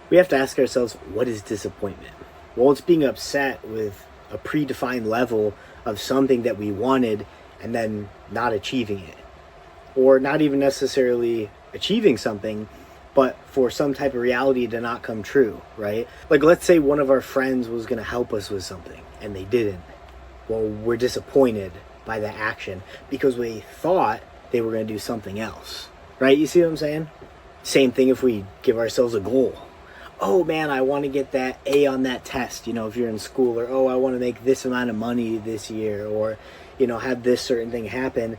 we have to ask ourselves, what is disappointment? Well, it's being upset with a predefined level of something that we wanted and then not achieving it. Or not even necessarily achieving something, but for some type of reality to not come true, right? Like, let's say one of our friends was going to help us with something and they didn't. Well, we're disappointed by that action because we thought they were going to do something else, right? You see what I'm saying? Same thing if we give ourselves a goal. Oh man, I want to get that A on that test, if you're in school, or oh, I want to make this amount of money this year, or, have this certain thing happen.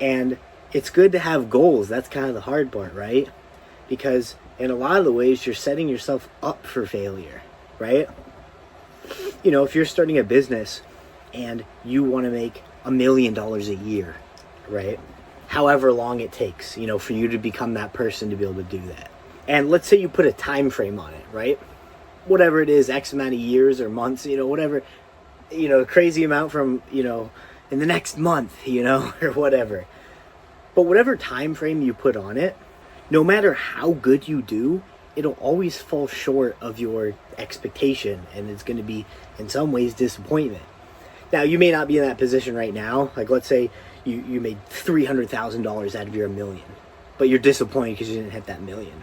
And it's good to have goals. That's kind of the hard part, right? Because in a lot of the ways, you're setting yourself up for failure, right? If you're starting a business and you want to make $1 million a year, right? However long it takes, for you to become that person to be able to do that. And let's say you put a time frame on it, right? Whatever it is, X amount of years or months, whatever, crazy amount from, in the next month, or whatever. But whatever time frame you put on it, no matter how good you do, it'll always fall short of your expectation, and it's going to be, in some ways, disappointment. Now, you may not be in that position right now. Like, let's say you made $300,000 out of your $1 million, but you're disappointed because you didn't hit that $1 million.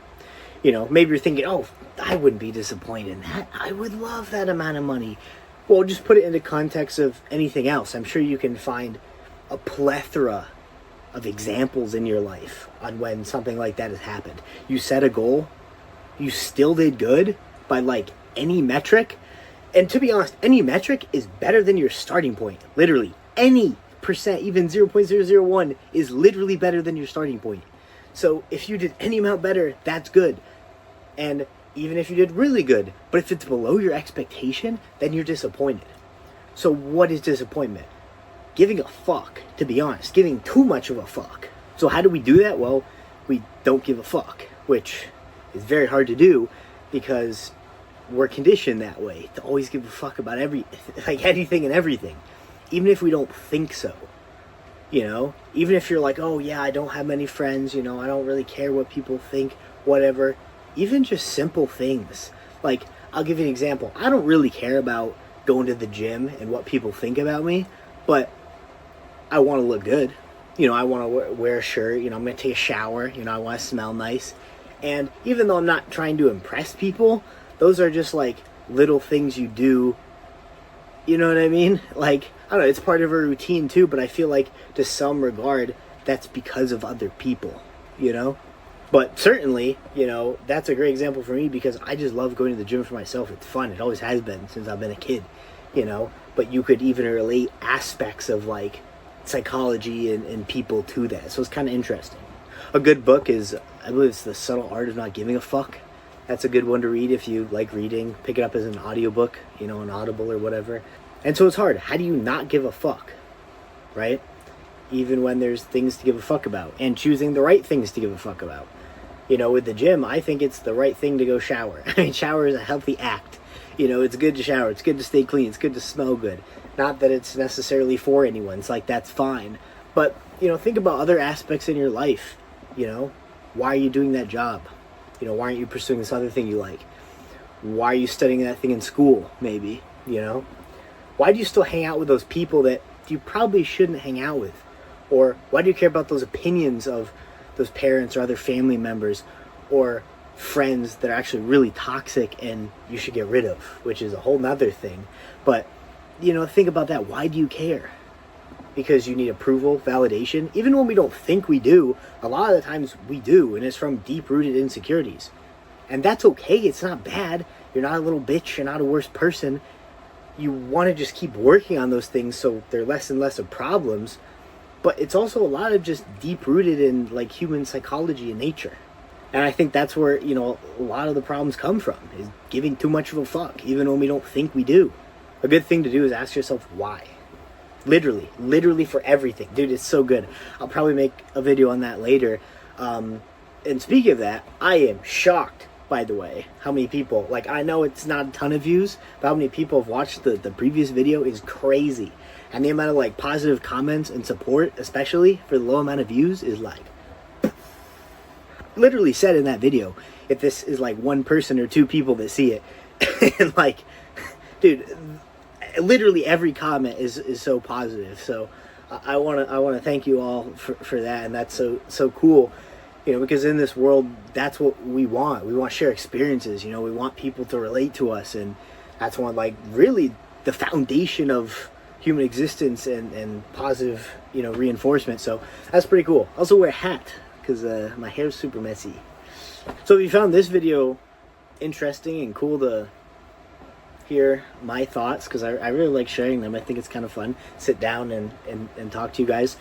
Maybe you're thinking, oh, I wouldn't be disappointed in that. I would love that amount of money. Well, just put it into context of anything else. I'm sure you can find a plethora of examples in your life on when something like that has happened. You set a goal, you still did good by like any metric. And to be honest, any metric is better than your starting point. Literally, any percent, even 0.001 is literally better than your starting point. So if you did any amount better, that's good. And even if you did really good, but if it's below your expectation, then you're disappointed. So what is disappointment? Giving a fuck, to be honest, giving too much of a fuck. So how do we do that? Well, we don't give a fuck, which is very hard to do because we're conditioned that way to always give a fuck about anything and everything, even if we don't think so. Even if you're like, oh yeah, I don't have many friends, I don't really care what people think, whatever. Even just simple things. Like, I'll give you an example. I don't really care about going to the gym and what people think about me, but I want to look good. I want to wear a shirt, I'm going to take a shower, I want to smell nice. And even though I'm not trying to impress people, those are just like little things you do. You know what I mean? Like, I don't know, it's part of a routine too, but I feel like to some regard, that's because of other people, But certainly, that's a great example for me because I just love going to the gym for myself. It's fun. It always has been since I've been a kid, But you could even relate aspects of like psychology and people to that. So it's kind of interesting. A good book is, I believe it's The Subtle Art of Not Giving a Fuck. That's a good one to read if you like reading. Pick it up as an audiobook, an Audible or whatever. And so it's hard. How do you not give a fuck, right? Even when there's things to give a fuck about and choosing the right things to give a fuck about. With the gym, I think it's the right thing to go shower. I mean, shower is a healthy act. It's good to shower. It's good to stay clean. It's good to smell good. Not that it's necessarily for anyone. It's like, that's fine. But, think about other aspects in your life. Why are you doing that job? Why aren't you pursuing this other thing you like? Why are you studying that thing in school, maybe? Why do you still hang out with those people that you probably shouldn't hang out with? Or why do you care about those opinions of those parents or other family members or friends that are actually really toxic and you should get rid of, which is a whole nother thing. But, think about that. Why do you care? Because you need approval, validation. Even when we don't think we do, a lot of the times we do, and it's from deep-rooted insecurities. And that's okay. It's not bad. You're not a little bitch. You're not a worse person. You want to just keep working on those things so they're less and less of problems. But it's also a lot of just deep-rooted in like human psychology and nature. And I think that's where, a lot of the problems come from, is giving too much of a fuck, even when we don't think we do. A good thing to do is ask yourself why. Literally for everything. Dude, it's so good. I'll probably make a video on that later. And speaking of that, I am shocked, by the way, how many people, like, I know it's not a ton of views, but how many people have watched the previous video is crazy. And the amount of like positive comments and support, especially for the low amount of views, is like literally said in that video, if this is like one person or two people that see it, and like, dude, literally every comment is so positive. So I want to thank you all for that, and that's so cool, you know, because in this world, that's what we want. We want to share experiences, you know, we want people to relate to us, and that's one, like, really the foundation of human existence and positive, you know, reinforcement. So that's pretty cool. I also wear a hat because my hair's super messy. So if you found this video interesting and cool to hear my thoughts, because I really like sharing them, I think it's kind of fun, sit down and talk to you guys,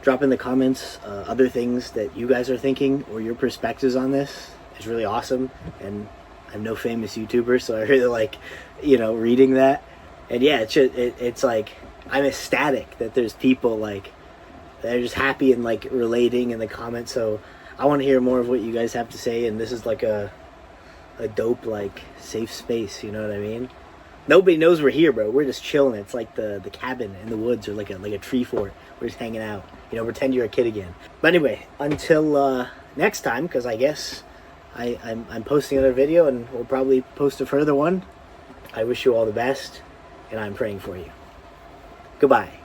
drop in the comments other things that you guys are thinking or your perspectives on this. It's really awesome, and I'm no famous YouTuber, so I really like, you know, reading that. And yeah, it's like, I'm ecstatic that there's people like that are just happy and like relating in the comments. So I want to hear more of what you guys have to say, and this is like a dope, like, safe space, you know what I mean? Nobody knows we're here, bro. We're just chilling. It's like the cabin in the woods, or like a tree fort. We're just hanging out, you know, pretend you're a kid again. But anyway, until next time, because I guess I'm posting another video, and we'll probably post a further one. I wish you all the best, and I'm praying for you. Goodbye.